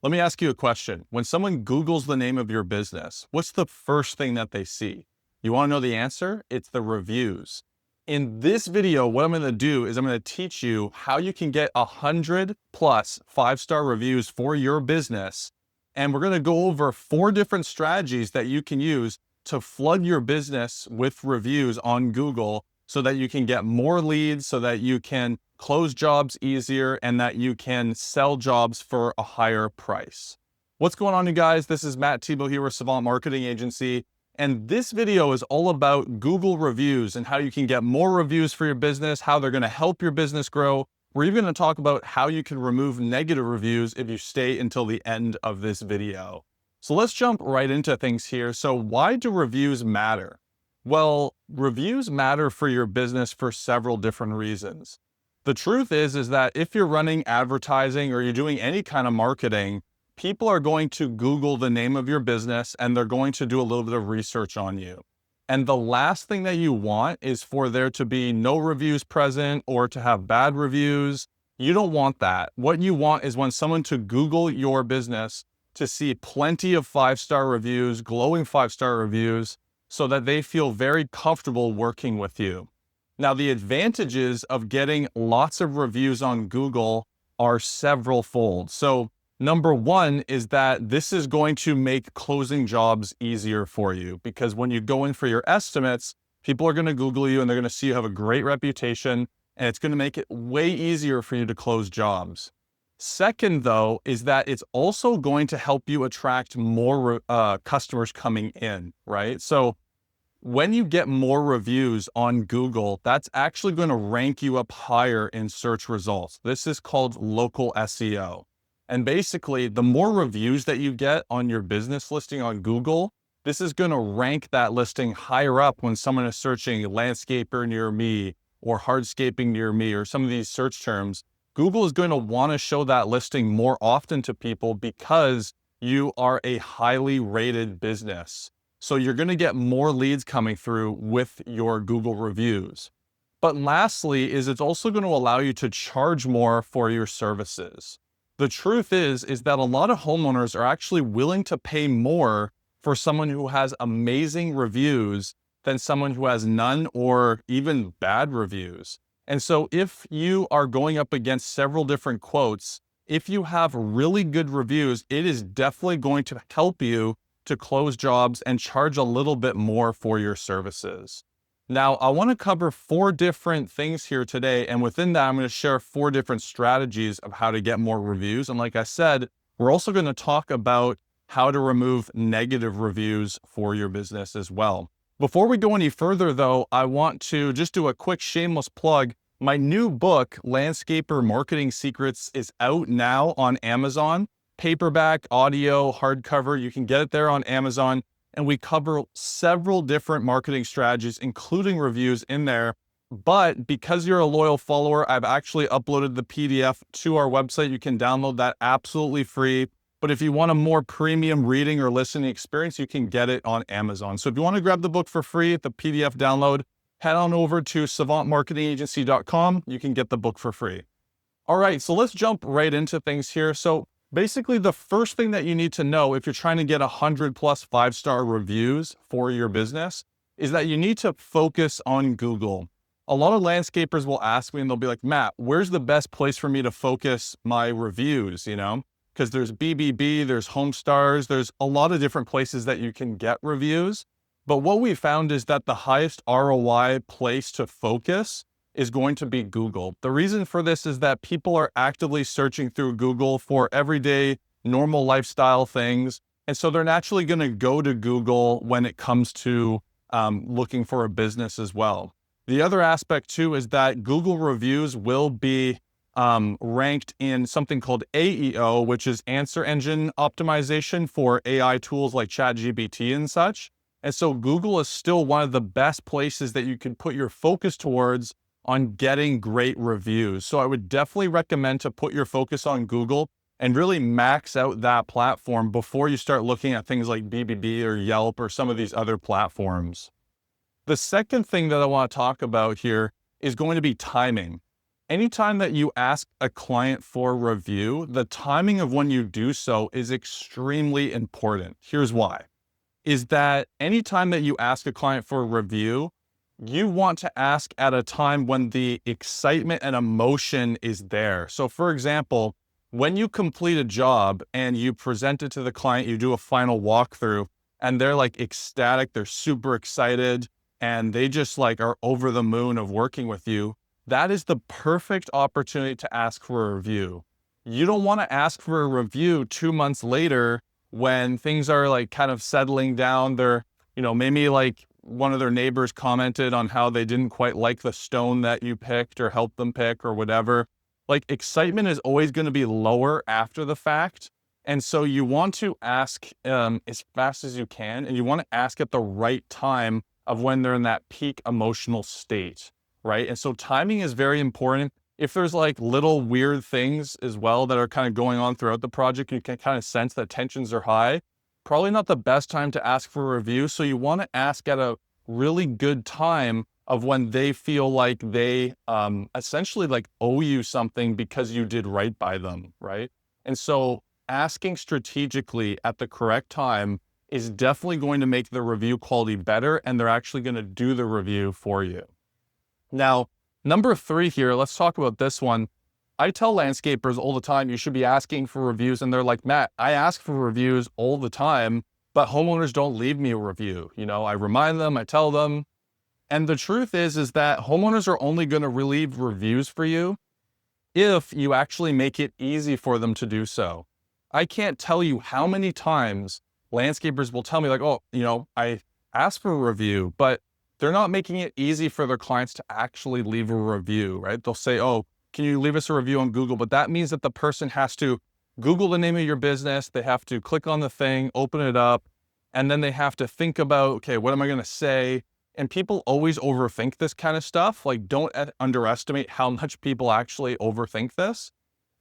Let me ask you a question. When someone Googles the name of your business, what's the first thing that they see? You want to know the answer? It's the reviews. In this video, what I'm going to do is I'm going to teach you how you can get 100 plus 5-star reviews for your business. And we're going to go over 4 different strategies that you can use to flood your business with reviews on Google so that you can get more leads, so that you can close jobs easier, and that you can sell jobs for a higher price. What's going on, you guys? This is Matt Thibeau here with Savant Marketing Agency. And this video is all about Google reviews and how you can get more reviews for your business, how they're going to help your business grow. We're even going to talk about how you can remove negative reviews if you stay until the end of this video. So let's jump right into things here. So why do reviews matter? Well, reviews matter for your business for several different reasons. The truth is that if you're running advertising or you're doing any kind of marketing, people are going to Google the name of your business and they're going to do a little bit of research on you. And the last thing that you want is for there to be no reviews present or to have bad reviews. You don't want that. What you want is when someone to Google your business to see plenty of 5-star reviews, glowing 5-star reviews, so that they feel very comfortable working with you. Now, the advantages of getting lots of reviews on Google are several fold. So number one is that this is going to make closing jobs easier for you, because when you go in for your estimates, people are going to Google you and they're going to see you have a great reputation, and it's going to make it way easier for you to close jobs. Second, though, is that it's also going to help you attract more customers coming in, right? So when you get more reviews on Google, that's actually going to rank you up higher in search results. This is called local SEO. And basically, the more reviews that you get on your business listing on Google, this is going to rank that listing higher up when someone is searching landscaper near me or hardscaping near me or some of these search terms. Google is going to want to show that listing more often to people because you are a highly rated business. So you're going to get more leads coming through with your Google reviews. But lastly, it's also going to allow you to charge more for your services. The truth is that a lot of homeowners are actually willing to pay more for someone who has amazing reviews than someone who has none or even bad reviews. And so if you are going up against several different quotes, if you have really good reviews, it is definitely going to help you to close jobs and charge a little bit more for your services. Now, I want to cover 4 different things here today. And within that, I'm going to share 4 different strategies of how to get more reviews. And like I said, we're also going to talk about how to remove negative reviews for your business as well. Before we go any further, though, I want to just do a quick shameless plug. My new book, Landscaper Marketing Secrets, is out now on Amazon. Paperback, audio, hardcover, you can get it there on Amazon. And we cover several different marketing strategies, including reviews in there. But because you're a loyal follower, I've actually uploaded the PDF to our website. You can download that absolutely free. But if you want a more premium reading or listening experience, you can get it on Amazon. So if you want to grab the book for free, the PDF download, head on over to savantmarketingagency.com. You can get the book for free. All right, so let's jump right into things here. So basically, the first thing that you need to know if you're trying to get 100 plus 5-star reviews for your business is that you need to focus on Google. A lot of landscapers will ask me and they'll be like, Matt, where's the best place for me to focus my reviews? Because there's BBB, there's HomeStars, there's a lot of different places that you can get reviews. But what we found is that the highest ROI place to focus is going to be Google. The reason for this is that people are actively searching through Google for everyday, normal lifestyle things. And so they're naturally going to go to Google when it comes to looking for a business as well. The other aspect too is that Google reviews will be ranked in something called AEO, which is answer engine optimization for AI tools like ChatGPT and such. And so Google is still one of the best places that you can put your focus towards on getting great reviews. So I would definitely recommend to put your focus on Google and really max out that platform before you start looking at things like BBB or Yelp or some of these other platforms. The second thing that I want to talk about here is going to be timing. Anytime that you ask a client for a review, the timing of when you do so is extremely important. Here's why. Is that anytime that you ask a client for a review, you want to ask at a time when the excitement and emotion is there. So for example, when you complete a job and you present it to the client, you do a final walkthrough and they're like ecstatic, they're super excited, and they just like are over the moon of working with you. That is the perfect opportunity to ask for a review. You don't want to ask for a review 2 months later when things are like kind of settling down. They're, maybe like one of their neighbors commented on how they didn't quite like the stone that you picked or helped them pick or whatever. Like excitement is always going to be lower after the fact. And so you want to ask as fast as you can, and you want to ask at the right time of when they're in that peak emotional state, right? And so timing is very important. If there's like little weird things as well that are kind of going on throughout the project, you can kind of sense that tensions are high, probably not the best time to ask for a review. So you want to ask at a really good time of when they feel like they essentially like owe you something because you did right by them, right? And so asking strategically at the correct time is definitely going to make the review quality better, and they're actually going to do the review for you. Now, number 3 here, let's talk about this one. I tell landscapers all the time, you should be asking for reviews. And they're like, Matt, I ask for reviews all the time, but homeowners don't leave me a review. I remind them, I tell them. And the truth is that homeowners are only going to leave reviews for you if you actually make it easy for them to do so. I can't tell you how many times landscapers will tell me like, oh, I asked for a review, but they're not making it easy for their clients to actually leave a review, right? They'll say, oh, can you leave us a review on Google? But that means that the person has to Google the name of your business. They have to click on the thing, open it up, and then they have to think about, okay, what am I going to say? And people always overthink this kind of stuff. Like, don't underestimate how much people actually overthink this.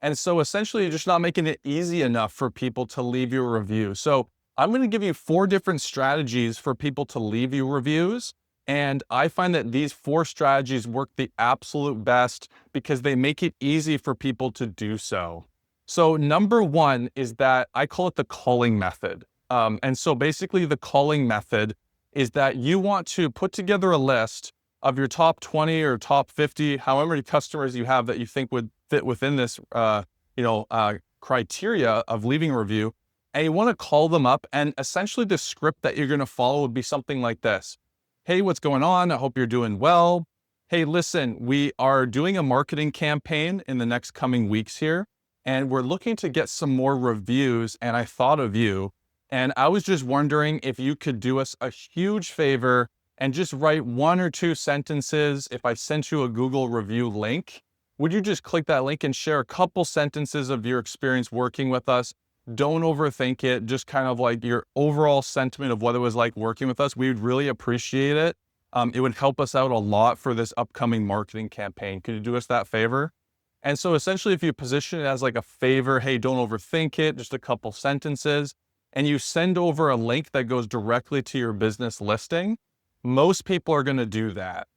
And so essentially, you're just not making it easy enough for people to leave you a review. So I'm going to give you 4 different strategies for people to leave you reviews. And I find that these 4 strategies work the absolute best because they make it easy for people to do so. So number 1 is that I call it the calling method. And so basically the calling method is that you want to put together a list of your top 20 or top 50, however many customers you have that you think would fit within this, criteria of leaving a review. And you want to call them up, and essentially the script that you're going to follow would be something like this. Hey, what's going on? I hope you're doing well. Hey, listen, we are doing a marketing campaign in the next coming weeks here, and we're looking to get some more reviews, and I thought of you. And I was just wondering if you could do us a huge favor and just write 1 or 2 sentences. If I sent you a Google review link, would you just click that link and share a couple sentences of your experience working with us? Don't overthink it. Just kind of like your overall sentiment of what it was like working with us. We would really appreciate it. It would help us out a lot for this upcoming marketing campaign. Could you do us that favor? And so essentially, if you position it as like a favor, hey, don't overthink it, just a couple sentences, and you send over a link that goes directly to your business listing, most people are going to do that.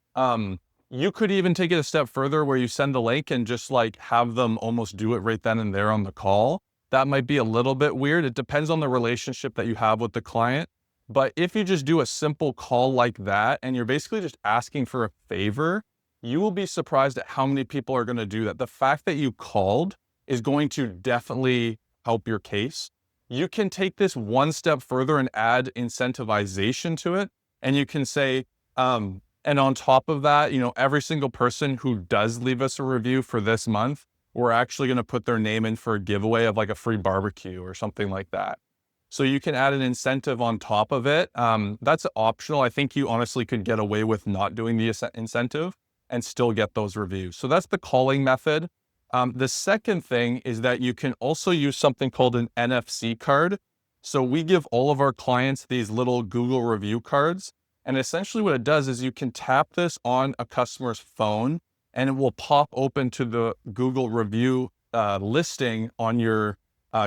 You could even take it a step further where you send the link and just like have them almost do it right then and there on the call. That might be a little bit weird. It depends on the relationship that you have with the client. But if you just do a simple call like that, and you're basically just asking for a favor, you will be surprised at how many people are going to do that. The fact that you called is going to definitely help your case. You can take this one step further and add incentivization to it. And you can say, and on top of that, every single person who does leave us a review for this month, we're actually going to put their name in for a giveaway of like a free barbecue or something like that. So you can add an incentive on top of it. That's optional. I think you honestly could get away with not doing the incentive and still get those reviews. So that's the calling method. The second thing is that you can also use something called an NFC card. So we give all of our clients these little Google review cards. And essentially what it does is you can tap this on a customer's phone and it will pop open to the Google review listing on your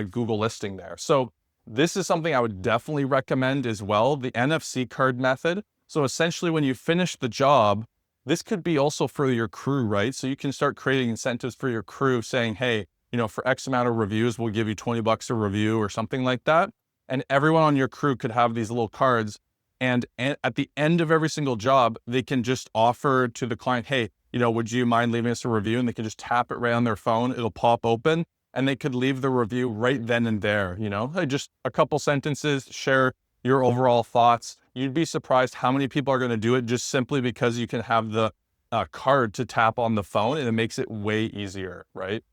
Google listing there. So this is something I would definitely recommend as well, the NFC card method. So essentially when you finish the job, This could be also for your crew, right? So you can start creating incentives for your crew saying, hey, for X amount of reviews, we'll give you 20 bucks a review or something like that. And everyone on your crew could have these little cards. And at the end of every single job, they can just offer to the client, hey, would you mind leaving us a review? And they can just tap it right on their phone. It'll pop open and they could leave the review right then and there, just a couple sentences, share your overall thoughts. You'd be surprised how many people are going to do it just simply because you can have the card to tap on the phone, and it makes it way easier, right?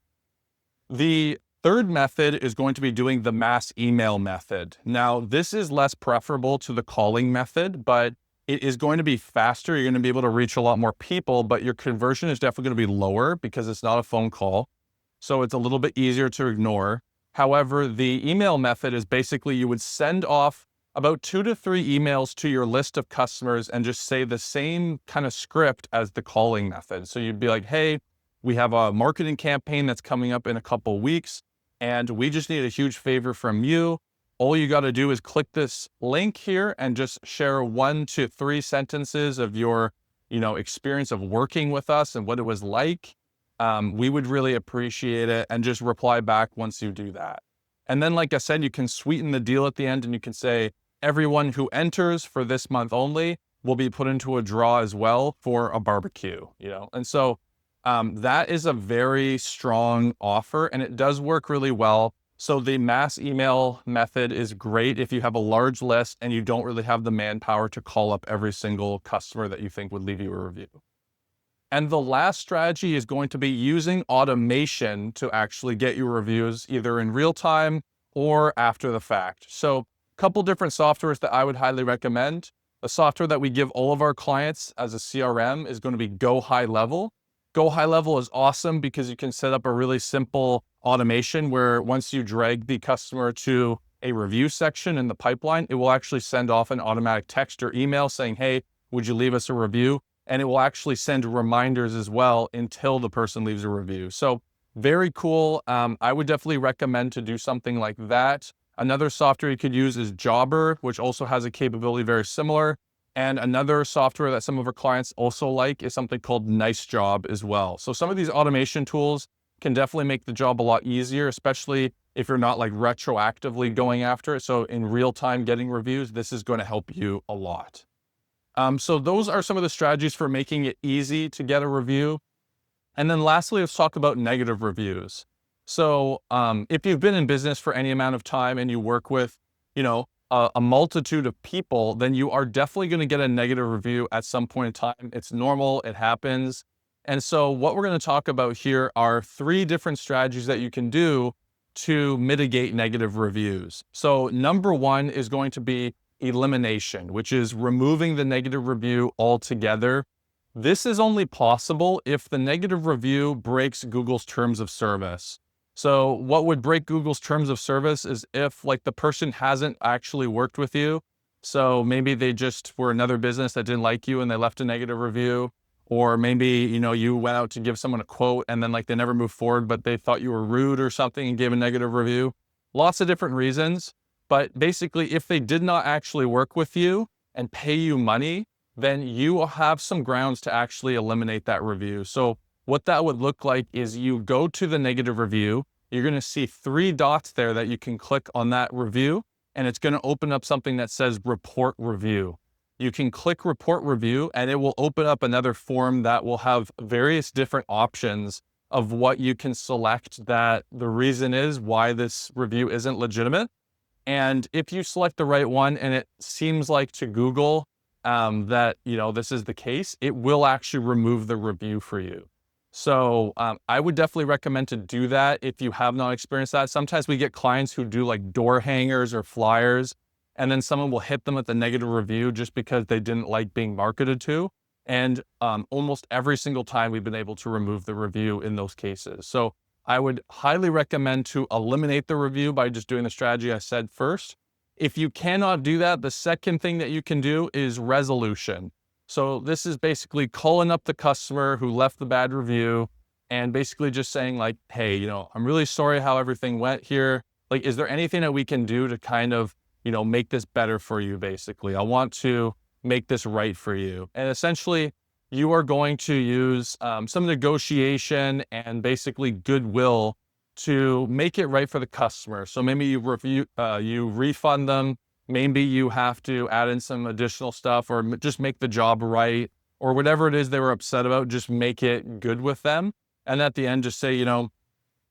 The third method is going to be doing the mass email method. Now, this is less preferable to the calling method, but it is going to be faster. You're going to be able to reach a lot more people, but your conversion is definitely going to be lower because it's not a phone call. So it's a little bit easier to ignore. However, the email method is basically you would send off about 2 to 3 emails to your list of customers and just say the same kind of script as the calling method. So you'd be like, hey, we have a marketing campaign that's coming up in a couple weeks, and we just need a huge favor from you. All you got to do is click this link here and just share 1 to 3 sentences of your, experience of working with us and what it was like. We would really appreciate it, and just reply back once you do that. And then, like I said, you can sweeten the deal at the end and you can say, everyone who enters for this month only will be put into a draw as well for a barbecue, And so that is a very strong offer, and it does work really well. So the mass email method is great if you have a large list and you don't really have the manpower to call up every single customer that you think would leave you a review. And the last strategy is going to be using automation to actually get you reviews either in real time or after the fact. So a couple different softwares that I would highly recommend. The software that we give all of our clients as a CRM is going to be Go High Level. Go High Level is awesome because you can set up a really simple automation where once you drag the customer to a review section in the pipeline, it will actually send off an automatic text or email saying, hey, would you leave us a review? And it will actually send reminders as well until the person leaves a review. So very cool. I would definitely recommend to do something like that. Another software you could use is Jobber, which also has a capability very similar. And another software that some of our clients also like is something called Nice Job as well. So some of these automation tools can definitely make the job a lot easier, especially if you're not like retroactively going after it. So in real time getting reviews, this is going to help you a lot. So those are some of the strategies for making it easy to get a review. And then lastly, let's talk about negative reviews. So if you've been in business for any amount of time and you work with, a multitude of people, then you are definitely going to get a negative review at some point in time. It's normal, it happens. And so what we're going to talk about here are 3 different strategies that you can do to mitigate negative reviews. So number 1 is going to be elimination, which is removing the negative review altogether. This is only possible if the negative review breaks Google's terms of service. So what would break Google's terms of service is if the person hasn't actually worked with you. So maybe they just were another business that didn't like you and they left a negative review. Or maybe, you went out to give someone a quote and then they never moved forward, but they thought you were rude or something and gave a negative review. Lots of different reasons. But basically, if they did not actually work with you and pay you money, then you will have some grounds to actually eliminate that review. So what that would look like is you go to the negative review, you're going to see 3 dots there that you can click on that review, and it's going to open up something that says report review. You can click report review and it will open up another form that will have various different options of what you can select that the reason is why this review isn't legitimate. And if you select the right one and it seems like to Google that, this is the case, it will actually remove the review for you. So I would definitely recommend to do that if you have not experienced that. Sometimes we get clients who do door hangers or flyers, and then someone will hit them with a negative review just because they didn't like being marketed to. And almost every single time we've been able to remove the review in those cases. So I would highly recommend to eliminate the review by just doing the strategy I said first. If you cannot do that, the second thing that you can do is resolution. So this is basically calling up the customer who left the bad review and basically just saying hey, I'm really sorry how everything went here. Is there anything that we can do to kind of, make this better for you, basically? I want to make this right for you. And essentially you are going to use some negotiation and basically goodwill to make it right for the customer. So maybe you refund them. Maybe you have to add in some additional stuff, or just make the job right, or whatever it is they were upset about, just make it good with them. And at the end, just say,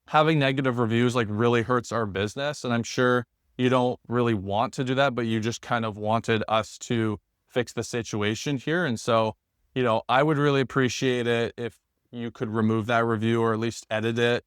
having negative reviews like really hurts our business. And I'm sure you don't really want to do that, but you just kind of wanted us to fix the situation here. And so, I would really appreciate it if you could remove that review or at least edit it.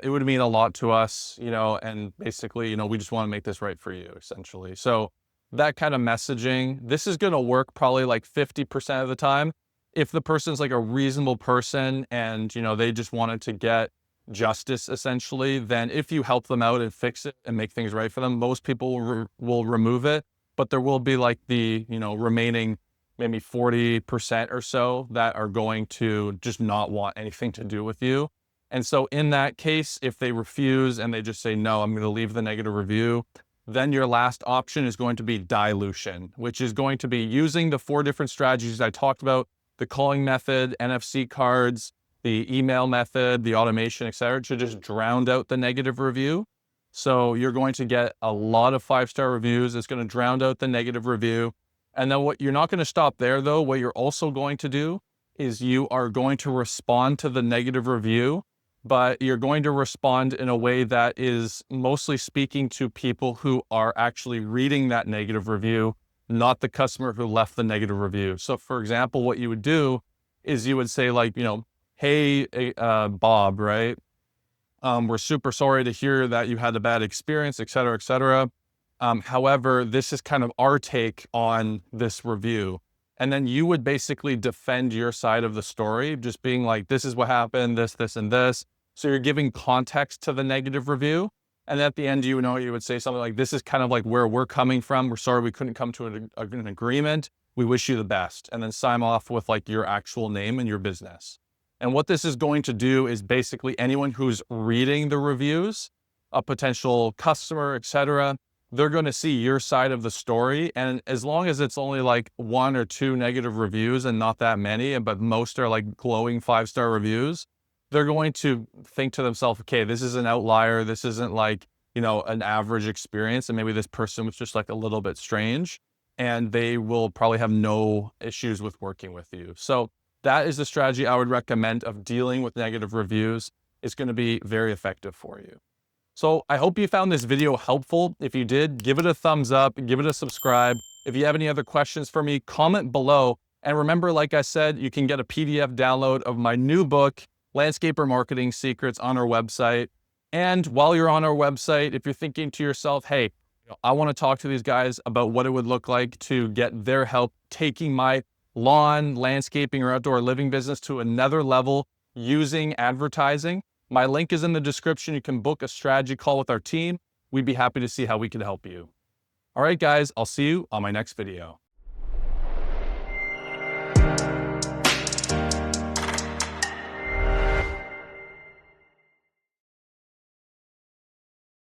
It would mean a lot to us, and basically, we just want to make this right for you, essentially. So that kind of messaging, this is going to work probably like 50% of the time. If the person's like a reasonable person and, they just wanted to get justice, essentially, then if you help them out and fix it and make things right for them, most people will remove it. But there will be like the, remaining maybe 40% or so that are going to just not want anything to do with you. And so in that case, if they refuse and they just say, no, I'm going to leave the negative review, then your last option is going to be dilution, which is going to be using the 4 different strategies I talked about: the calling method, NFC cards, the email method, the automation, etc., to just drown out the negative review. So you're going to get a lot of 5-star reviews. It's going to drown out the negative review. And then you're not going to stop there though. What you're also going to do is you are going to respond to the negative review, but you're going to respond in a way that is mostly speaking to people who are actually reading that negative review, not the customer who left the negative review. So for example, what you would do is you would say like, hey, Bob, right? We're super sorry to hear that you had a bad experience, et cetera, et cetera. However, this is kind of our take on this review. And then you would basically defend your side of the story, just being like, this is what happened, this, and this. So you're giving context to the negative review. And at the end, you would say something like, this is kind of like where we're coming from. We're sorry we couldn't come to an agreement. We wish you the best. And then sign off with like your actual name and your business. And what this is going to do is basically anyone who's reading the reviews, a potential customer, et cetera, they're going to see your side of the story. And as long as it's only like 1 or 2 negative reviews and not that many, but most are like glowing 5-star reviews, they're going to think to themselves, okay, this is an outlier. This isn't like, an average experience. And maybe this person was just like a little bit strange, and they will probably have no issues with working with you. So that is the strategy I would recommend of dealing with negative reviews. It's going to be very effective for you. So I hope you found this video helpful. If you did, give it a thumbs up, give it a subscribe. If you have any other questions for me, comment below. And remember, like I said, you can get a PDF download of my new book, Landscaper Marketing Secrets, on our website. And while you're on our website, if you're thinking to yourself, hey, I want to talk to these guys about what it would look like to get their help taking my lawn, landscaping, or outdoor living business to another level using advertising, my link is in the description. You can book a strategy call with our team. We'd be happy to see how we can help you. All right, guys, I'll see you on my next video.